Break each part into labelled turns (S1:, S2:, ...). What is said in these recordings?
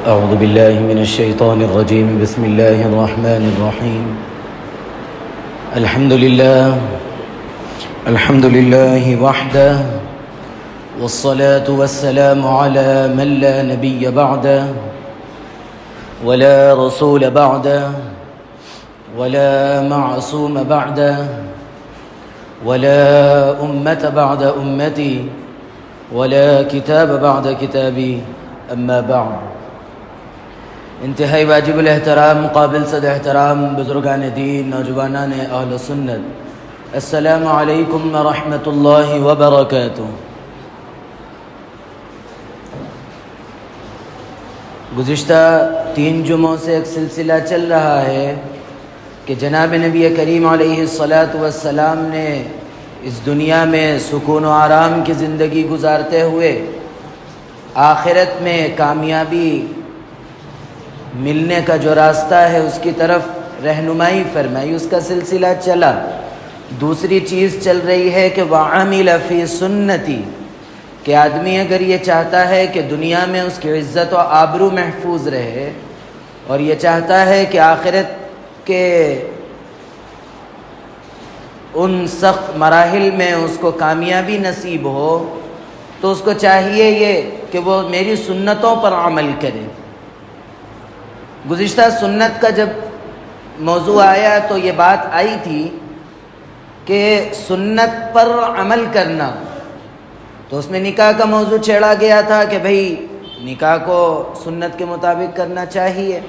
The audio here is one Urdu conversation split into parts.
S1: أعوذ بالله من الشيطان الرجيم. بسم الله الرحمن الرحيم. الحمد لله وحده، والصلاة والسلام على من لا نبي بعده ولا رسول بعده ولا معصوم بعده ولا أمة بعد أمتي ولا كتاب بعد كتابي. أما بعد، انتہائی واجب الاحترام، قابل صد احترام بزرگان دین، نوجوانان اہل سنت، السلام علیکم ورحمۃ اللہ وبرکاتہ۔ گزشتہ 3 جمعوں سے ایک سلسلہ چل رہا ہے کہ جناب نبی کریم علیہ الصلاۃ والسلام نے اس دنیا میں سکون و آرام کی زندگی گزارتے ہوئے آخرت میں کامیابی ملنے کا جو راستہ ہے اس کی طرف رہنمائی فرمائی، اس کا سلسلہ چلا۔ دوسری چیز چل رہی ہے کہ وَعَمِلَ فِي سُنَّتِي، کہ آدمی اگر یہ چاہتا ہے کہ دنیا میں اس کی عزت و آبرو محفوظ رہے اور یہ چاہتا ہے کہ آخرت کے ان سخت مراحل میں اس کو کامیابی نصیب ہو، تو اس کو چاہیے یہ کہ وہ میری سنتوں پر عمل کرے۔ گزشتہ سنت کا جب موضوع آیا تو یہ بات آئی تھی کہ سنت پر عمل کرنا، تو اس میں نکاح کا موضوع چھیڑا گیا تھا کہ بھئی نکاح کو سنت کے مطابق کرنا چاہیے۔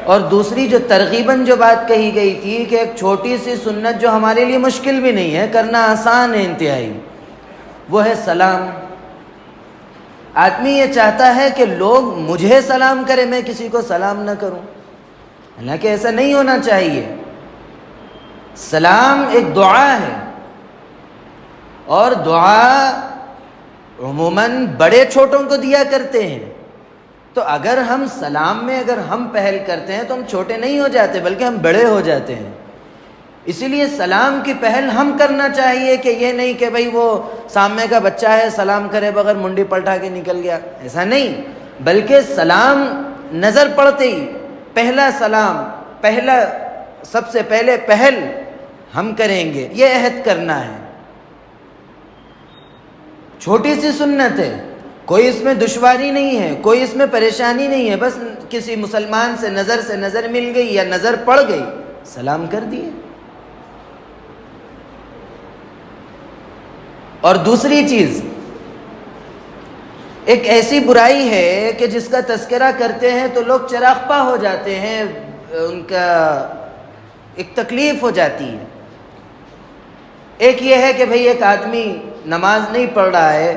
S1: اور دوسری جو ترغیباً جو بات کہی گئی تھی کہ ایک چھوٹی سی سنت جو ہمارے لیے مشکل بھی نہیں ہے، کرنا آسان ہے انتہائی، وہ ہے سلام۔ آدمی یہ چاہتا ہے کہ لوگ مجھے سلام کریں، میں کسی کو سلام نہ کروں، حالانکہ ایسا نہیں ہونا چاہیے۔ سلام ایک دعا ہے، اور دعا عموماً بڑے چھوٹوں کو دیا کرتے ہیں، تو اگر ہم سلام میں اگر ہم پہل کرتے ہیں تو ہم چھوٹے نہیں ہو جاتے بلکہ ہم بڑے ہو جاتے ہیں۔ اسی لیے سلام کی پہل ہم کرنا چاہیے، کہ یہ نہیں کہ بھئی وہ سامنے کا بچہ ہے سلام کرے بغیر منڈی پلٹا کے نکل گیا، ایسا نہیں، بلکہ سلام نظر پڑتے ہی پہلا سلام، سب سے پہلے پہل ہم کریں گے، یہ عہد کرنا ہے۔ چھوٹی سی سنت ہے، کوئی اس میں دشواری نہیں ہے، کوئی اس میں پریشانی نہیں ہے، بس کسی مسلمان سے نظر مل گئی یا نظر پڑ گئی، سلام کر دیے۔ اور دوسری چیز، ایک ایسی برائی ہے کہ جس کا تذکرہ کرتے ہیں تو لوگ چراغپا ہو جاتے ہیں، ان کا ایک تکلیف ہو جاتی ہے۔ ایک یہ ہے کہ بھئی ایک آدمی نماز نہیں پڑھ رہا ہے،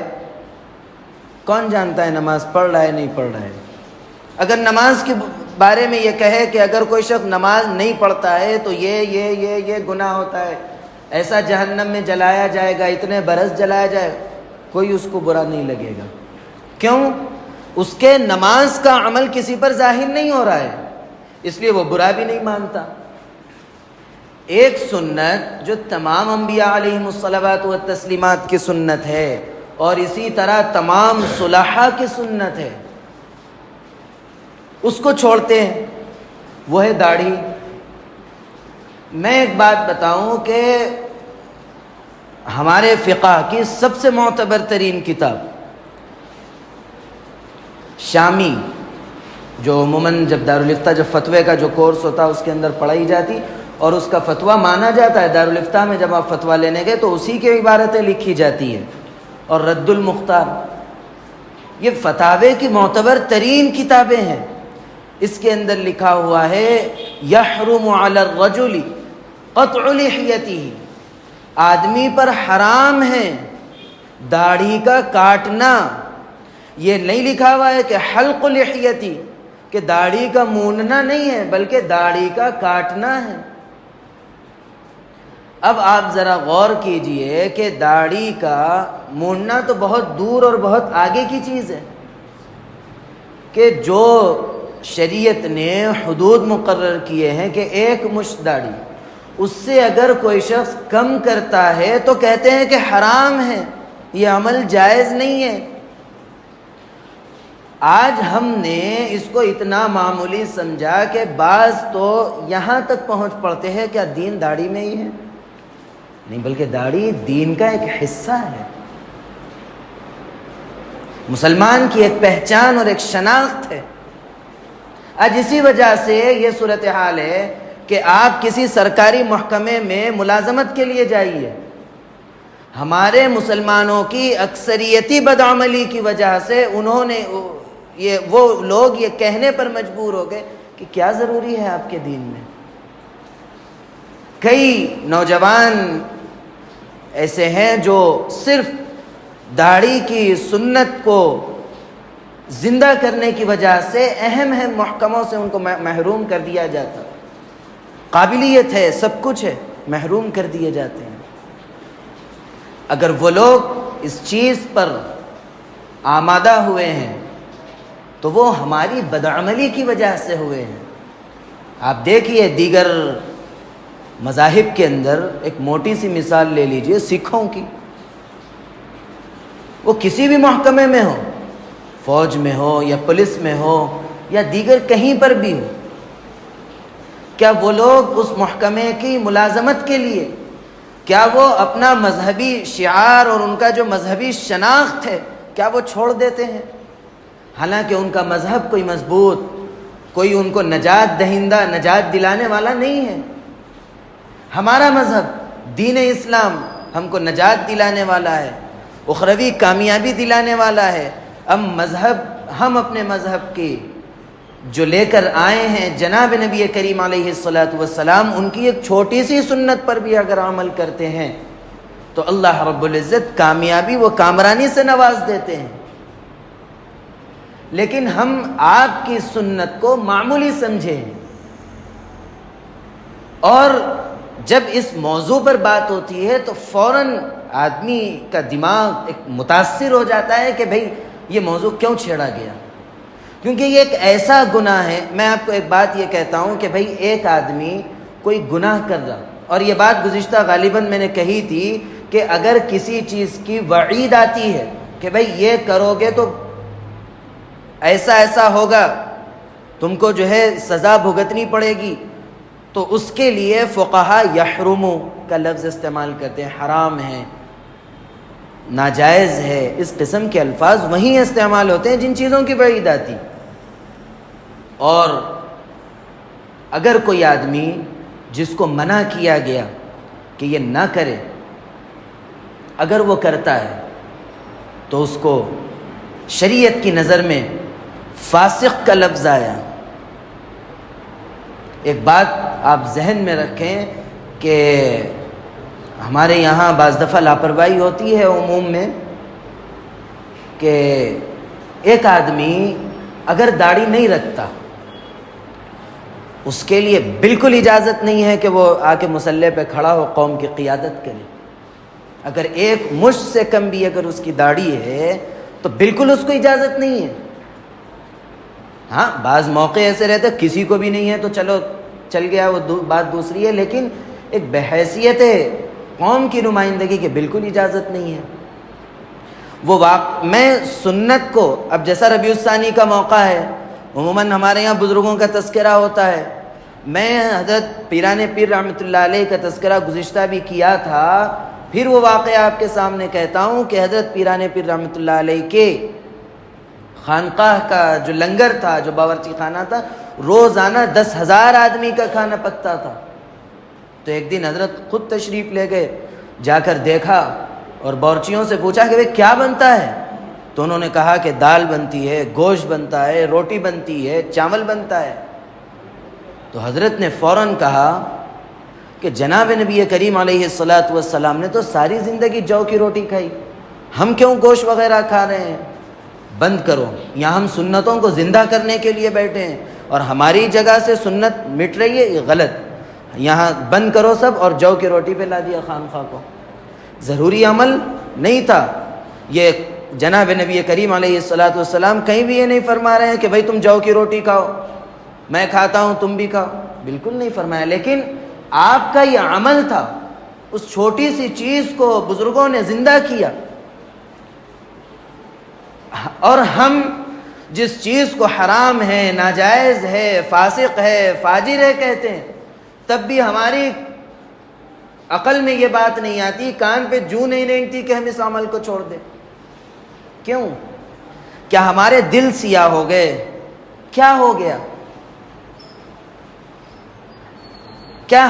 S1: کون جانتا ہے نماز پڑھ رہا ہے نہیں پڑھ رہا ہے؟ اگر نماز کے بارے میں یہ کہے کہ اگر کوئی شخص نماز نہیں پڑھتا ہے تو یہ گناہ ہوتا ہے، ایسا جہنم میں جلایا جائے گا، اتنے برس جلایا جائے گا، کوئی اس کو برا نہیں لگے گا۔ کیوں؟ اس کے نماز کا عمل کسی پر ظاہر نہیں ہو رہا ہے، اس لیے وہ برا بھی نہیں مانتا۔ ایک سنت جو تمام انبیاء علیہم الصلوات والتسلیمات کی سنت ہے، اور اسی طرح تمام صلحاء کی سنت ہے، اس کو چھوڑتے ہیں، وہ ہے داڑھی۔ میں ایک بات بتاؤں کہ ہمارے فقہ کی سب سے معتبر ترین کتاب شامی، جو عموماً جب دارالفتہ جب فتوے کا جو کورس ہوتا ہے اس کے اندر پڑھائی جاتی اور اس کا فتویٰ مانا جاتا ہے، دارالفتہ میں جب آپ فتویٰ لینے گئے تو اسی کی عبارتیں لکھی جاتی ہیں، اور رد المختار، یہ فتاوے کی معتبر ترین کتابیں ہیں۔ اس کے اندر لکھا ہوا ہے یحرم علی الرجل قطع لحیتہ، آدمی پر حرام ہے داڑھی کا کاٹنا۔ یہ نہیں لکھا ہوا ہے کہ حلق لحیتی، کہ داڑھی کا موننا نہیں ہے بلکہ داڑھی کا کاٹنا ہے۔ اب آپ ذرا غور کیجئے کہ داڑھی کا موننا تو بہت دور اور بہت آگے کی چیز ہے، کہ جو شریعت نے حدود مقرر کیے ہیں کہ 1 مشت داڑھی، اس سے اگر کوئی شخص کم کرتا ہے تو کہتے ہیں کہ حرام ہے، یہ عمل جائز نہیں ہے۔ آج ہم نے اس کو اتنا معمولی سمجھا کہ بعض تو یہاں تک پہنچ پڑتے ہیں کیا دین داڑھی میں ہی ہے؟ نہیں، بلکہ داڑھی دین کا ایک حصہ ہے، مسلمان کی ایک پہچان اور ایک شناخت ہے۔ آج اسی وجہ سے یہ صورتحال ہے کہ آپ کسی سرکاری محکمے میں ملازمت کے لیے جائیے، ہمارے مسلمانوں کی اکثریتی بدعملی کی وجہ سے وہ لوگ یہ کہنے پر مجبور ہو گئے کہ کیا ضروری ہے آپ کے دین میں۔ کئی نوجوان ایسے ہیں جو صرف داڑھی کی سنت کو زندہ کرنے کی وجہ سے اہم محکموں سے ان کو محروم کر دیا جاتا، قابلیت ہے، سب کچھ ہے، محروم کر دیے جاتے ہیں۔ اگر وہ لوگ اس چیز پر آمادہ ہوئے ہیں تو وہ ہماری بدعملی کی وجہ سے ہوئے ہیں۔ آپ دیکھیے دیگر مذاہب کے اندر ایک موٹی سی مثال لے لیجئے سکھوں کی، وہ کسی بھی محکمے میں ہو، فوج میں ہو یا پولیس میں ہو یا دیگر کہیں پر بھی ہو، کیا وہ لوگ اس محکمے کی ملازمت کے لیے کیا وہ اپنا مذہبی شعار اور ان کا جو مذہبی شناخت ہے کیا وہ چھوڑ دیتے ہیں؟ حالانکہ ان کا مذہب کوئی مضبوط، کوئی ان کو نجات دہندہ، نجات دلانے والا نہیں ہے۔ ہمارا مذہب دین اسلام ہم کو نجات دلانے والا ہے، اخروی کامیابی دلانے والا ہے۔ ہم اپنے مذہب کی جو لے کر آئے ہیں جناب نبی کریم علیہ الصلاۃ والسلام، ان کی ایک چھوٹی سی سنت پر بھی اگر عمل کرتے ہیں تو اللہ رب العزت کامیابی و کامرانی سے نواز دیتے ہیں۔ لیکن ہم آپ کی سنت کو معمولی سمجھیں، اور جب اس موضوع پر بات ہوتی ہے تو فوراً آدمی کا دماغ ایک متاثر ہو جاتا ہے کہ بھئی یہ موضوع کیوں چھیڑا گیا، کیونکہ یہ ایک ایسا گناہ ہے۔ میں آپ کو ایک بات یہ کہتا ہوں کہ بھئی ایک آدمی کوئی گناہ کر رہا، اور یہ بات گزشتہ غالباً میں نے کہی تھی کہ اگر کسی چیز کی وعید آتی ہے کہ بھئی یہ کرو گے تو ایسا ایسا ہوگا، تم کو جو ہے سزا بھگتنی پڑے گی، تو اس کے لیے فقہا یحرمو کا لفظ استعمال کرتے ہیں، حرام ہے، ناجائز ہے، اس قسم کے الفاظ وہیں استعمال ہوتے ہیں جن چیزوں کی وعید آتی۔ اور اگر کوئی آدمی جس کو منع کیا گیا کہ یہ نہ کرے، اگر وہ کرتا ہے تو اس کو شریعت کی نظر میں فاسق کا لفظ آیا۔ ایک بات آپ ذہن میں رکھیں کہ ہمارے یہاں بعض دفعہ لاپرواہی ہوتی ہے عموم میں کہ ایک آدمی اگر داڑھی نہیں رکھتا، اس کے لیے بالکل اجازت نہیں ہے کہ وہ آ کے مصلی پہ کھڑا ہو قوم کی قیادت کرے۔ اگر ایک مشت سے کم بھی اگر اس کی داڑھی ہے تو بالکل اس کو اجازت نہیں ہے۔ ہاں بعض موقع ایسے رہتے کسی کو بھی نہیں ہے تو چلو چل گیا، وہ بات دوسری ہے، لیکن ایک بحیثیت قوم کی نمائندگی کے بالکل اجازت نہیں ہے۔ میں سنت کو، اب جیسا ربیع الثانی کا موقع ہے، عموماً ہمارے یہاں بزرگوں کا تذکرہ ہوتا ہے، میں حضرت پیران پیر رحمۃ اللہ علیہ کا تذکرہ گزشتہ بھی کیا تھا، پھر وہ واقعہ آپ کے سامنے کہتا ہوں کہ حضرت پیران پیر رحمۃ اللہ علیہ کے خانقاہ کا جو لنگر تھا، جو باورچی خانہ تھا، روزانہ 10,000 آدمی کا کھانا پکتا تھا۔ تو ایک دن حضرت خود تشریف لے گئے، جا کر دیکھا اور باورچیوں سے پوچھا کہ کیا بنتا ہے؟ تو انہوں نے کہا کہ دال بنتی ہے، گوشت بنتا ہے، روٹی بنتی ہے، چاول بنتا ہے۔ تو حضرت نے فوراً کہا کہ جناب نبی کریم علیہ الصلاۃ والسلام نے تو ساری زندگی جو کی روٹی کھائی، ہم کیوں گوشت وغیرہ کھا رہے ہیں؟ بند کرو، یہاں ہم سنتوں کو زندہ کرنے کے لیے بیٹھے ہیں اور ہماری جگہ سے سنت مٹ رہی ہے، یہ غلط، یہاں بند کرو سب، اور جو کی روٹی پہ لا دیا خانقاہ کو۔ ضروری عمل نہیں تھا یہ۔ جناب نبی کریم علیہ الصلاۃ والسلام کہیں بھی یہ نہیں فرما رہے ہیں کہ بھائی تم جو کی روٹی کھاؤ، میں کھاتا ہوں تم بھی کھاؤ، بالکل نہیں فرمایا، لیکن آپ کا یہ عمل تھا، اس چھوٹی سی چیز کو بزرگوں نے زندہ کیا۔ اور ہم جس چیز کو حرام ہے، ناجائز ہے، فاسق ہے، فاجر ہے کہتے ہیں، تب بھی ہماری عقل میں یہ بات نہیں آتی، کان پہ جوں نہیں رینگتی کہ ہم اس عمل کو چھوڑ دیں۔ کیوں؟ کیا ہمارے دل سیاہ ہو گئے؟ کیا ہو گیا؟ کیا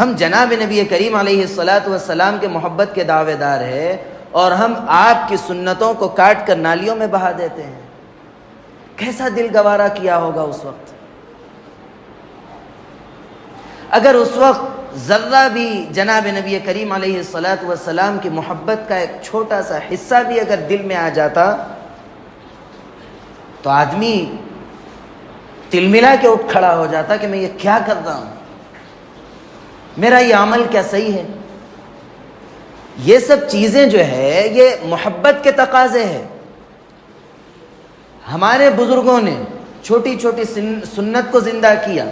S1: ہم جناب نبی کریم علیہ الصلاۃ والسلام کے محبت کے دعوے دار ہیں اور ہم آپ کی سنتوں کو کاٹ کر نالیوں میں بہا دیتے ہیں؟ کیسا دل گوارا کیا ہوگا اس وقت؟ اگر اس وقت ذرہ بھی جناب نبی کریم علیہ الصلاۃ والسلام کی محبت کا ایک چھوٹا سا حصہ بھی اگر دل میں آ جاتا تو آدمی تلملا کے اٹھ کھڑا ہو جاتا کہ میں یہ کیا کر رہا ہوں، میرا یہ عمل کیا صحیح ہے؟ یہ سب چیزیں جو ہے یہ محبت کے تقاضے ہیں۔ ہمارے بزرگوں نے چھوٹی چھوٹی سنت کو زندہ کیا۔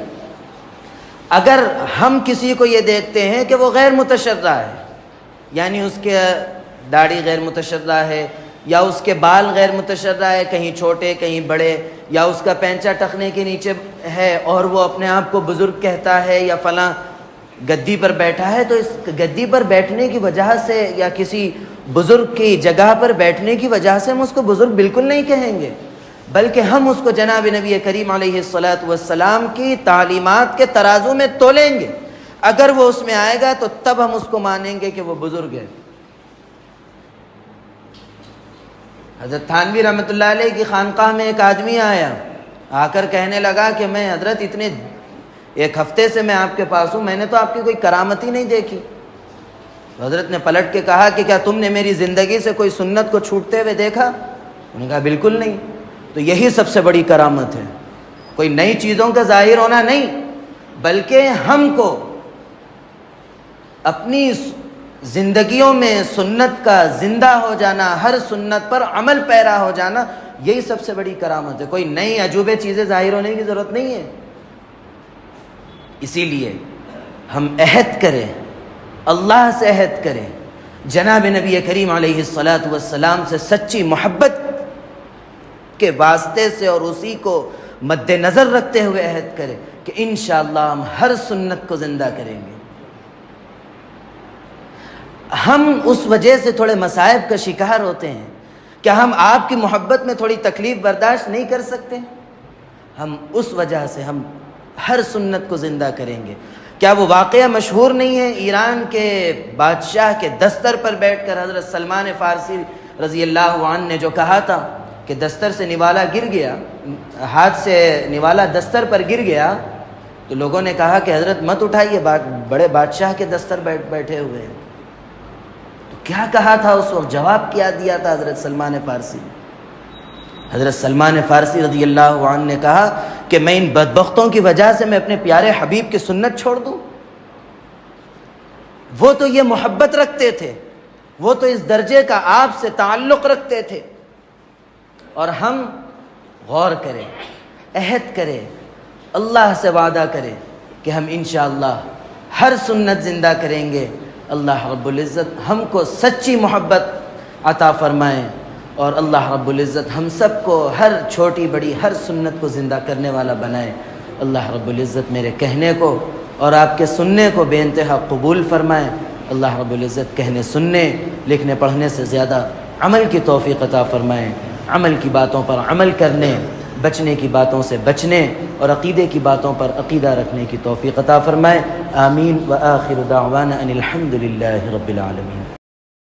S1: اگر ہم کسی کو یہ دیکھتے ہیں کہ وہ غیر متشرع ہے، یعنی اس کے داڑھی غیر متشرع ہے، یا اس کے بال غیر متشرع ہے، کہیں چھوٹے کہیں بڑے، یا اس کا پینچا ٹخنے کے نیچے ہے اور وہ اپنے آپ کو بزرگ کہتا ہے، یا فلاں گدی پر بیٹھا ہے، تو اس گدی پر بیٹھنے کی وجہ سے یا کسی بزرگ کی جگہ پر بیٹھنے کی وجہ سے ہم اس کو بزرگ بالکل نہیں کہیں گے، بلکہ ہم اس کو جناب نبی کریم علیہ الصلاۃ والسلام کی تعلیمات کے ترازو میں تولیں گے۔ اگر وہ اس میں آئے گا تو تب ہم اس کو مانیں گے کہ وہ بزرگ ہے۔ حضرت تھانوی رحمۃ اللہ علیہ کی خانقاہ میں ایک آدمی آیا، آ کر کہنے لگا کہ میں حضرت ایک ہفتے سے میں آپ کے پاس ہوں، میں نے تو آپ کی کوئی کرامت ہی نہیں دیکھی۔ تو حضرت نے پلٹ کے کہا کہ کیا تم نے میری زندگی سے کوئی سنت کو چھوٹتے ہوئے دیکھا؟ انہوں نے کہا بالکل نہیں۔ تو یہی سب سے بڑی کرامت ہے، کوئی نئی چیزوں کا ظاہر ہونا نہیں، بلکہ ہم کو اپنی زندگیوں میں سنت کا زندہ ہو جانا، ہر سنت پر عمل پیرا ہو جانا، یہی سب سے بڑی کرامت ہے۔ کوئی نئی عجوبے چیزیں ظاہر ہونے کی ضرورت نہیں ہے۔ اسی لیے ہم عہد کریں، اللہ سے عہد کریں، جناب نبی کریم علیہ الصلاۃ والسلام سے سچی محبت کے واسطے سے اور اسی کو مد نظر رکھتے ہوئے عہد کریں کہ انشاءاللہ ہم ہر سنت کو زندہ کریں گے۔ ہم اس وجہ سے تھوڑے مصائب کا شکار ہوتے ہیں، کیا ہم آپ کی محبت میں تھوڑی تکلیف برداشت نہیں کر سکتے؟ ہم اس وجہ سے ہم ہر سنت کو زندہ کریں گے۔ کیا وہ واقعہ مشہور نہیں ہے؟ ایران کے بادشاہ کے دستر پر بیٹھ کر حضرت سلمان فارسی رضی اللہ عنہ نے جو کہا تھا کہ دستر سے نوالا گر گیا، ہاتھ سے نوالا دستر پر گر گیا، تو لوگوں نے کہا کہ حضرت مت اٹھائیے، بڑے بادشاہ کے دستر بیٹھے ہوئے ہیں۔ تو کیا کہا تھا اس وقت؟ جواب کیا دیا تھا حضرت سلمان فارسی نے؟ حضرت سلمان فارسی رضی اللہ عنہ نے کہا کہ میں ان بدبختوں کی وجہ سے میں اپنے پیارے حبیب کی سنت چھوڑ دوں؟ وہ تو یہ محبت رکھتے تھے، وہ تو اس درجے کا آپ سے تعلق رکھتے تھے، اور ہم غور کریں، عہد کریں، اللہ سے وعدہ کریں کہ ہم انشاءاللہ ہر سنت زندہ کریں گے۔ اللہ رب العزت ہم کو سچی محبت عطا فرمائیں، اور اللہ رب العزت ہم سب کو ہر چھوٹی بڑی ہر سنت کو زندہ کرنے والا بنائے۔ اللہ رب العزت میرے کہنے کو اور آپ کے سننے کو بے انتہا قبول فرمائے۔ اللہ رب العزت کہنے، سننے، لکھنے پڑھنے سے زیادہ عمل کی توفیق عطا فرمائے، عمل کی باتوں پر عمل کرنے، بچنے کی باتوں سے بچنے اور عقیدے کی باتوں پر عقیدہ رکھنے کی توفیق عطا فرمائے۔ آمین۔ وآخر دعوانا ان الحمد للہ رب العالمین۔